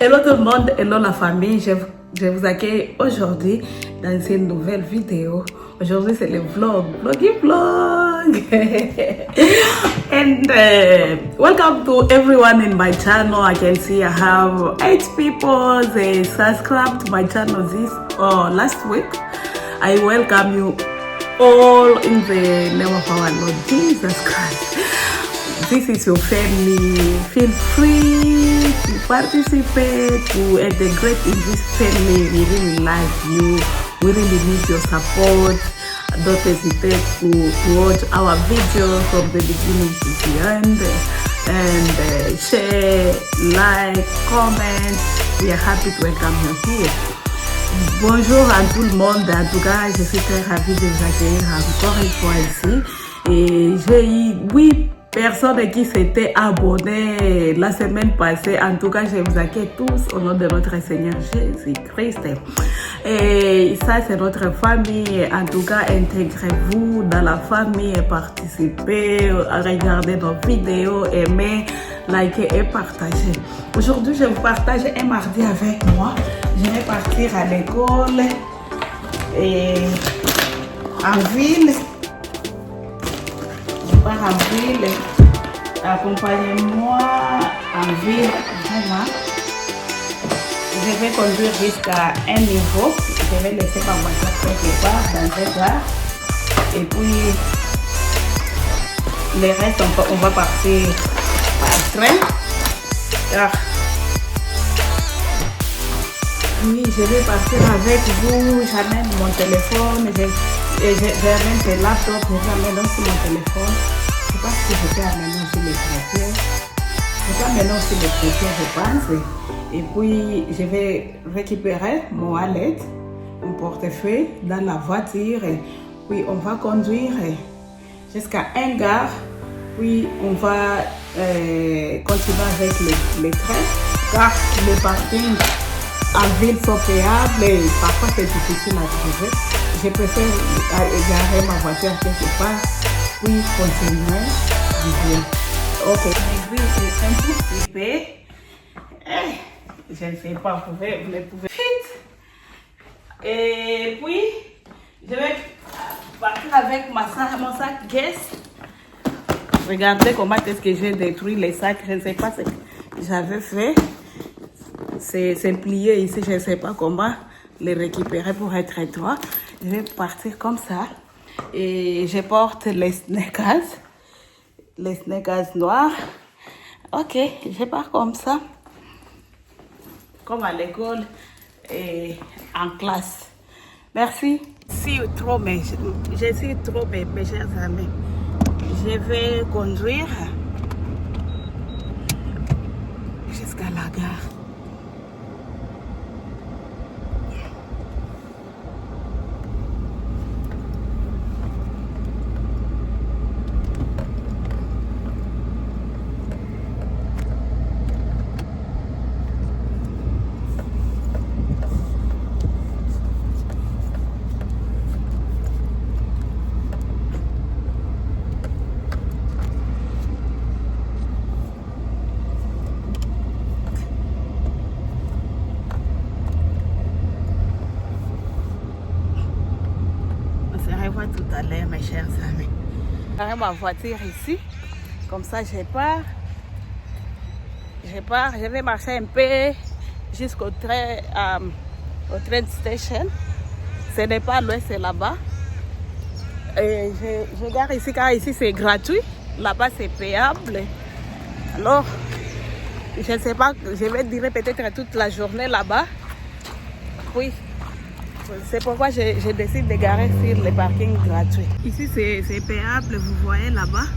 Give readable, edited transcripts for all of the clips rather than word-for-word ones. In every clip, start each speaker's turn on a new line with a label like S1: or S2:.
S1: Hello tout le monde, hello la famille, je vous accueille aujourd'hui dans une nouvelle vidéo. Aujourd'hui c'est le vloggy vlog. And welcome to everyone in my channel. I can see I have 8 people. They subscribed to my channel last week. I welcome you all in the name of our Lord Jesus Christ. This is your family. Feel free to participate, to integrate in this family. We really like you. We really need your support. Don't hesitate to watch our videos from the beginning to the end. And share, like, comment. We are happy to welcome you here. Bonjour à tout le monde. En tout cas, je suis très ravie de vous accueillir encore une fois ici. Et j'ai eu 8 personnes qui s'étaient abonnées la semaine passée. En tout cas, je vous accueille tous au nom de notre Seigneur Jésus-Christ. Et ça, c'est notre famille. En tout cas, intégrez-vous dans la famille et participez à regarder nos vidéos, aimer, liker et partager. Aujourd'hui, je vous partage un mardi avec moi. Je vais partir à l'école et en ville. Je pars en ville. Accompagnez-moi en ville. Vraiment. Je vais conduire jusqu'à un niveau. Je vais laisser ma voiture quelque part dans cette gare. Et puis, le reste, on va partir par train. Car oui, je vais partir avec vous. J'amène mon téléphone. J'amène le laptop. J'amène aussi mon téléphone. Je pense que je peux amener aussi les chrétiens. Je peux amener aussi les chrétiens, je pense. Et puis, je vais récupérer mon wallet, mon portefeuille dans la voiture. Puis, on va conduire jusqu'à un gare. Puis, on va continuer avec les trains. Car les parkings en ville sont payables et parfois c'est difficile à trouver. Je préfère garer ma voiture quelque part, puis continuer. Ok. L'église est un tout petit peu. Je ne sais pas, vous le pouvez. Et puis, je vais partir avec mon sac Guess. Regardez comment est-ce que j'ai détruit les sacs. Je ne sais pas ce que j'avais fait. C'est plié ici, je ne sais pas comment les récupérer pour être étroit. Je vais partir comme ça. Et je porte les sneakers noirs. Ok, je pars comme ça. Comme à l'école et en classe. Merci. Je suis trop, mes chers amis. Je vais conduire jusqu'à la gare. Tout à l'heure, mes chers amis. J'arrête ma voiture ici, comme ça je pars, je vais marcher un peu jusqu'au train station. Ce n'est pas loin, c'est là-bas. Et je gare ici car ici c'est gratuit, là-bas c'est payable. Alors, je ne sais pas, je vais durer peut-être toute la journée là-bas. Oui. C'est pourquoi je décide de garer sur les parkings gratuits. Ici, c'est payable, vous voyez là-bas.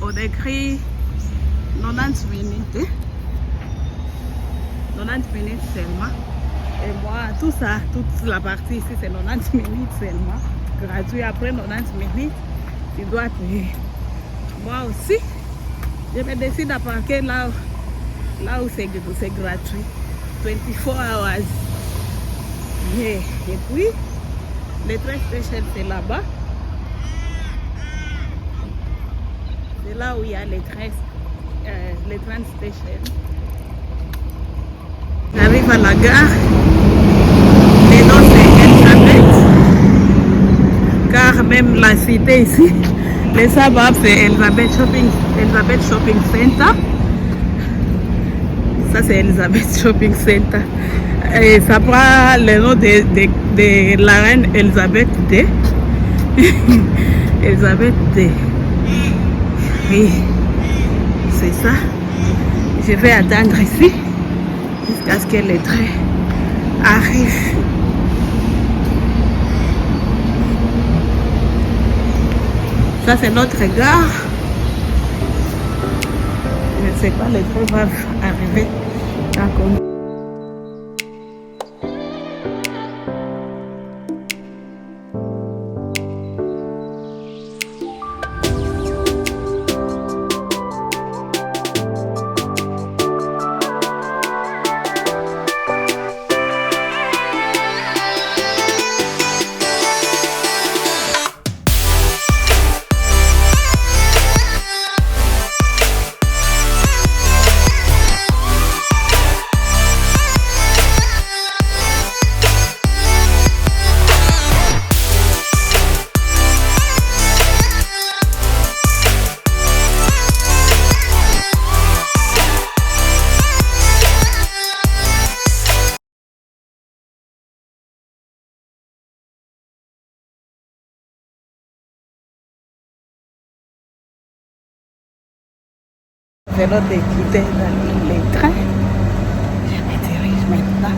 S1: On écrit 90 minutes. 90 minutes seulement. Et moi, tout ça, toute la partie ici, c'est 90 minutes seulement. Gratuit. Après 90 minutes, tu dois payer. Moi aussi, je me décide à parquer là où c'est gratuit. 24 hours. Et puis, le train station c'est là-bas. C'est là où il y a les train station. à la gare. Les noms c'est Elisabeth. Car même la cité ici, les suburbs c'est Elisabeth Shopping Center. Ça c'est Elisabeth Shopping Center. Et ça prend le nom de la reine Elisabeth II. Elisabeth II. Oui, c'est ça. Je vais attendre ici jusqu'à ce que le train arrive. Ça c'est notre gare. Je ne sais pas, le train va arriver quand on... Venons de quitter les trains. Je me dirige maintenant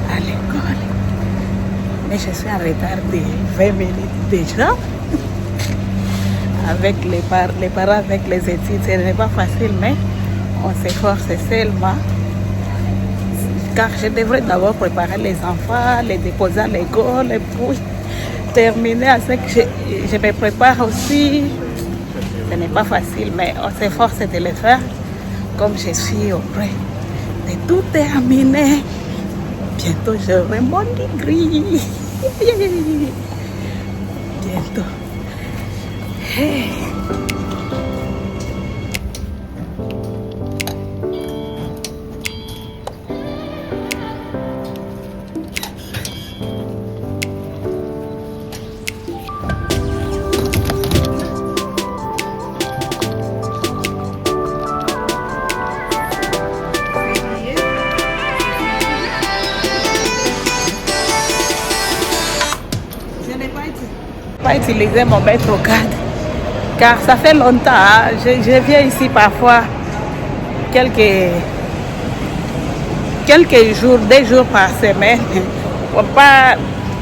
S1: à l'école. Mais je suis en retard de 20 minutes déjà. Avec les parents, avec les études, ce n'est pas facile, mais on s'efforce seulement. Car je devrais d'abord préparer les enfants, les déposer à l'école, et puis terminer à ce que je me prépare aussi. Ce n'est pas facile, mais on s'efforce de le faire comme je suis auprès de tout terminer. Bientôt, j'aurai mon degré. Bientôt. Hey. Pas utiliser mon MetroCard car ça fait longtemps, hein. Je viens ici parfois quelques jours, 2 jours par semaine, pas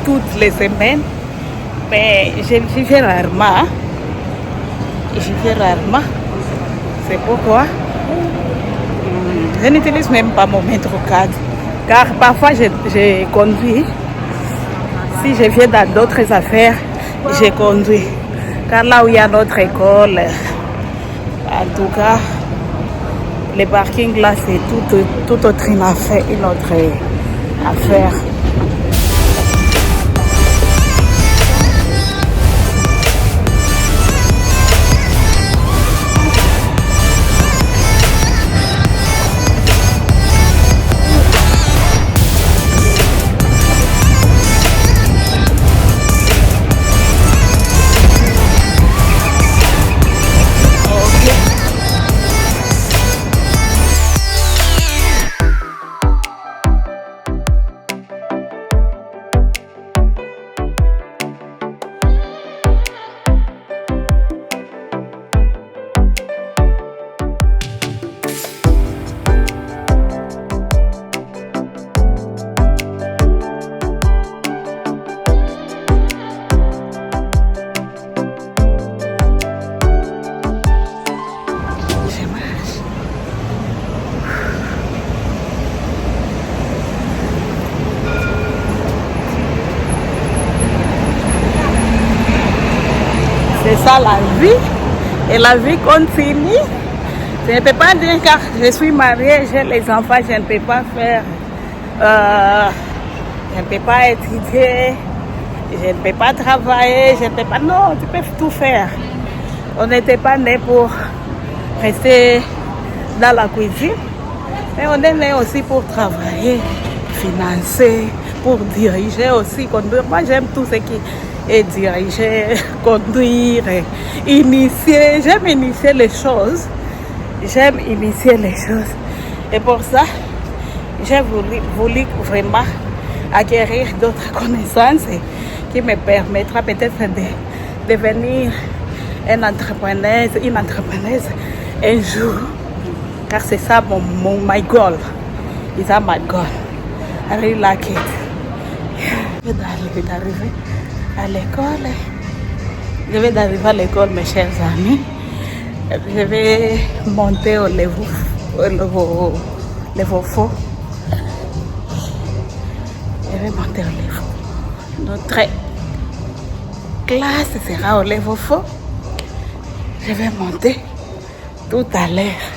S1: toutes les semaines, mais j'y vais rarement. C'est pourquoi je n'utilise même pas mon MetroCard car parfois je conduis. Si je viens dans d'autres affaires, je conduis. Car là où il y a notre école, en tout cas, les parkings là, c'est tout autre affaire, une autre affaire. C'est ça la vie. Et la vie continue. Je ne peux pas dire car je suis mariée, j'ai les enfants, je ne peux pas faire. Je ne peux pas étudier. Je ne peux pas travailler. Je ne peux pas. Non, tu peux tout faire. On n'était pas nés pour rester dans la cuisine. Mais on est nés aussi pour travailler. financer, pour diriger aussi, conduire. Moi, j'aime tout ce qui est diriger, conduire, initier. J'aime initier les choses. J'aime initier les choses. Et pour ça, j'ai voulu vraiment acquérir d'autres connaissances qui me permettra peut-être de devenir une entrepreneuse un jour. Car c'est ça my goal. It's my goal. I really like it. Je vais d'arriver à l'école. Je vais d'arriver à l'école, mes chers amis. Je vais monter au niveau faux. Je vais monter au niveau. Notre classe sera au niveau faux. Je vais monter tout à l'heure.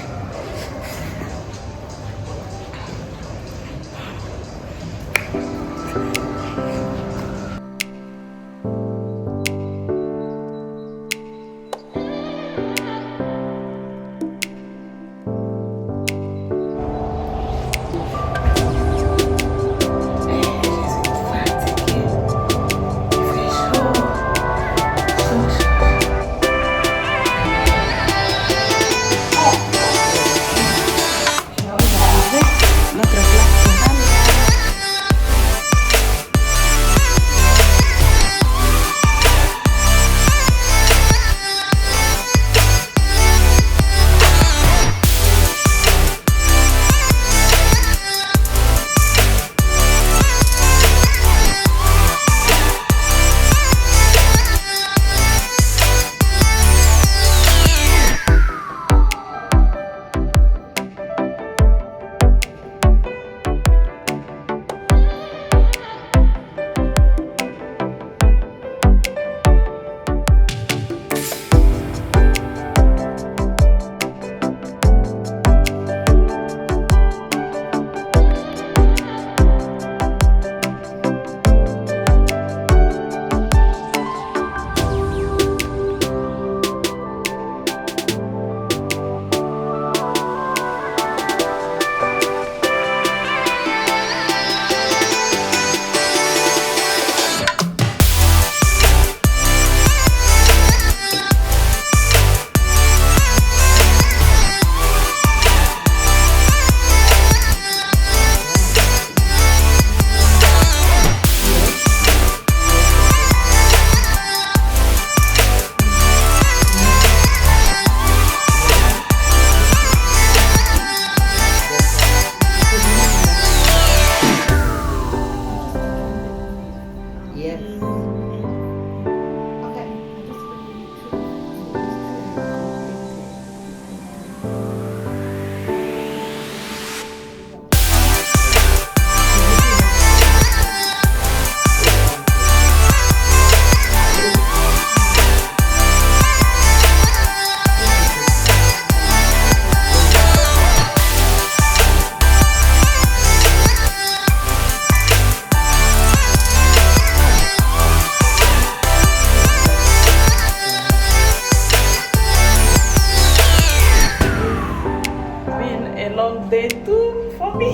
S1: Day two for me.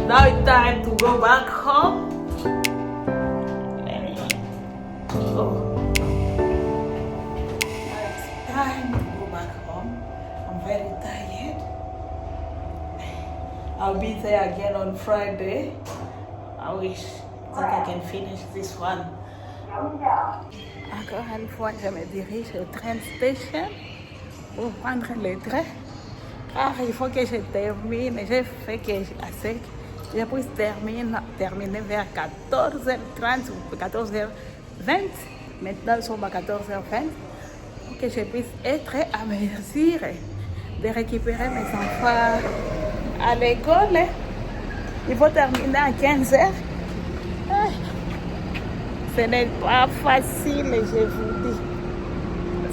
S1: Now it's time to go back home. Oh. It's time to go back home. I'm very tired. I'll be there again on Friday. I wish that I can finish this one. Encore une fois, je me dirige au train station pour prendre le train. Ah, il faut que je termine. J'ai fait que je puisse terminer vers 14h30 ou 14h20. Maintenant, nous sommes à 14h20. Pour que je puisse être à mesure de récupérer mes enfants à l'école. Il faut terminer à 15h. Ce n'est pas facile, je vous dis.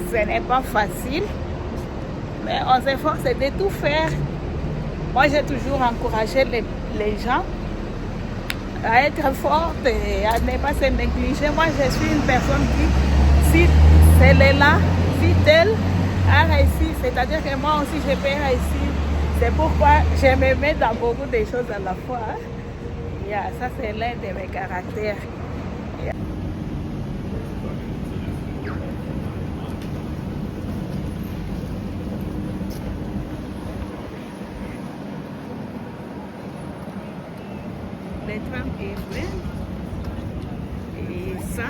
S1: Ce n'est pas facile. Mais on s'efforce de tout faire. Moi, j'ai toujours encouragé les gens à être fortes et à ne pas se négliger. Moi, je suis une personne qui, si elle est là, si elle a réussi, c'est-à-dire que moi aussi, je peux réussir. C'est pourquoi je me mets dans beaucoup de choses à la fois. Yeah, ça c'est l'un de mes caractères. Yeah. Le tram est plein. Et ça,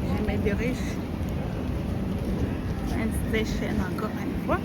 S1: je me dirige à une station encore une fois.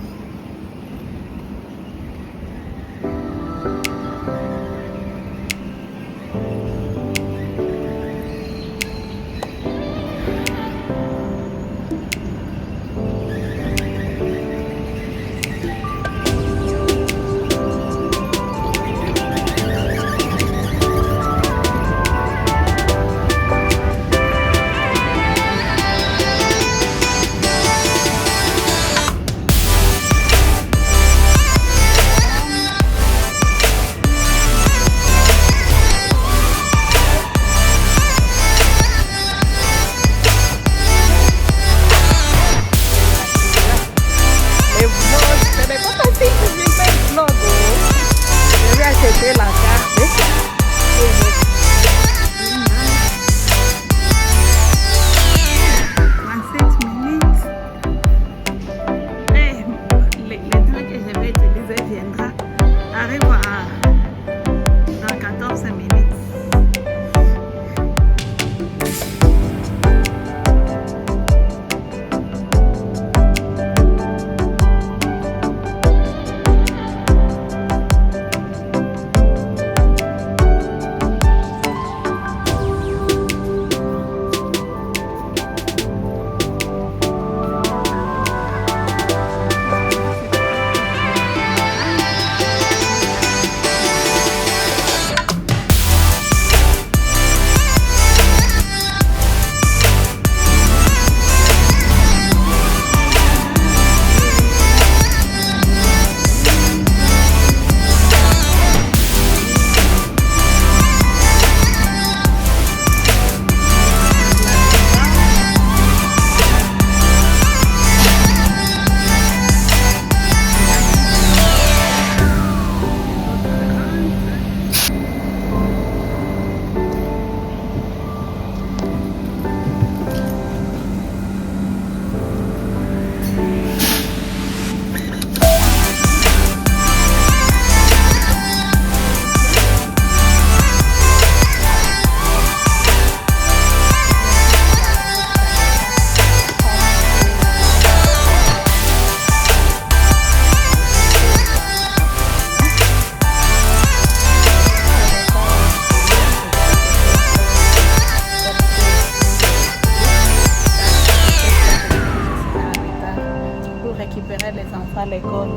S1: À l'école.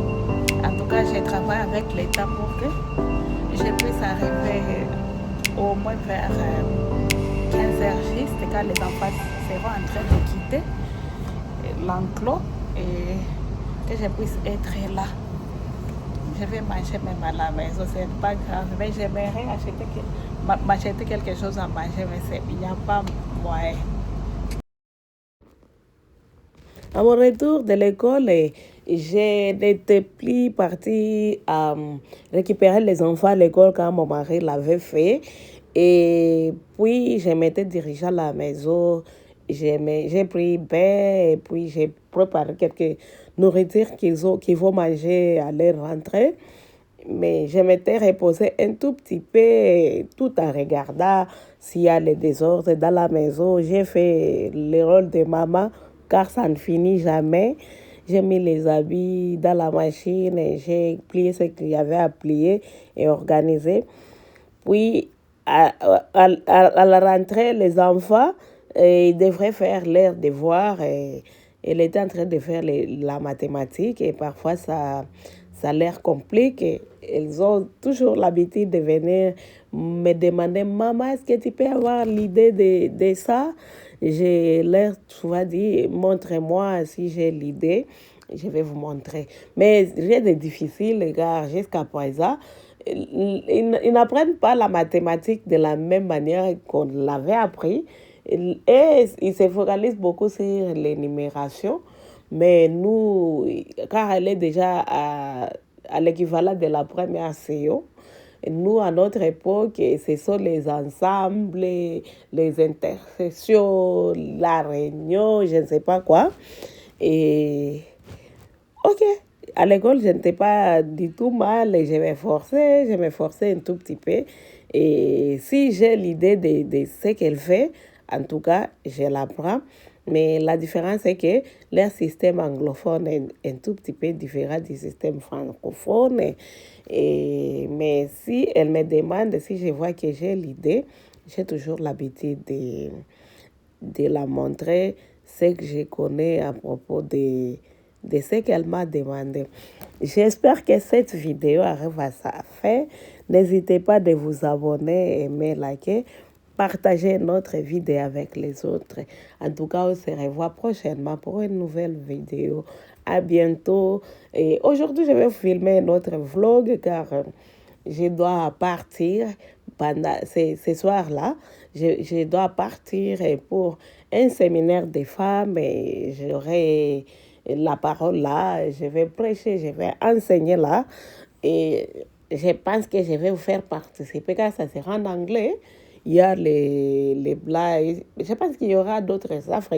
S1: En tout cas, je travaille avec l'État pour que je puisse arriver au moins vers 15h juste quand les enfants seront en train de quitter l'enclos et que je puisse être là. Je vais manger même à la maison, c'est pas grave, mais j'aimerais m'acheter quelque chose à manger, mais il n'y a pas moyen. À mon retour de l'école, je n'étais plus partie à récupérer les enfants à l'école quand mon mari l'avait fait. Et puis, je m'étais dirigée à la maison. J'ai pris bain et puis j'ai préparé quelques nourritures qu'ils vont manger à leur rentrée. Mais je m'étais reposée un tout petit peu tout en regardant s'il y a les désordres dans la maison. J'ai fait le rôle de maman car ça ne finit jamais. J'ai mis les habits dans la machine et j'ai plié ce qu'il y avait à plier et organiser. Puis, à la rentrée, les enfants ils devraient faire leurs devoirs. Et elle était en train de faire la mathématique et parfois ça leur complique. Ils ont toujours l'habitude de venir me demander, maman, est-ce que tu peux avoir l'idée de ça? Je leur souvent dit, montrez-moi si j'ai l'idée, je vais vous montrer. Mais rien de difficile, car jusqu'à présent, ils n'apprennent pas la mathématique de la même manière qu'on l'avait appris. Et ils se focalisent beaucoup sur l'énumération. Mais nous, car elle est déjà à l'équivalent de la première CO,
S2: Nous, à notre époque, ce sont les ensembles, les intercessions, la réunion, je ne sais pas quoi. Et ok, à l'école, je n'étais pas du tout mal et je me forçais un tout petit peu. Et si j'ai l'idée de ce qu'elle fait, en tout cas, je l'apprends. Mais la différence est que leur système anglophone est un tout petit peu différent du système francophone. Mais si elle me demande, si je vois que j'ai l'idée, j'ai toujours l'habitude de la montrer ce que je connais à propos de ce qu'elle m'a demandé. J'espère que cette vidéo arrive à sa fin. N'hésitez pas de vous abonner, aimer, liker, partager notre vidéo avec les autres. En tout cas, on se revoit prochainement pour une nouvelle vidéo. À bientôt. Et aujourd'hui, je vais filmer notre vlog car je dois partir pendant ce soir-là. Je dois partir pour un séminaire des femmes et j'aurai la parole là, je vais prêcher, je vais enseigner là et je pense que je vais vous faire participer car ça sera en anglais. Il y a les blagues, je pense qu'il y aura d'autres Africains.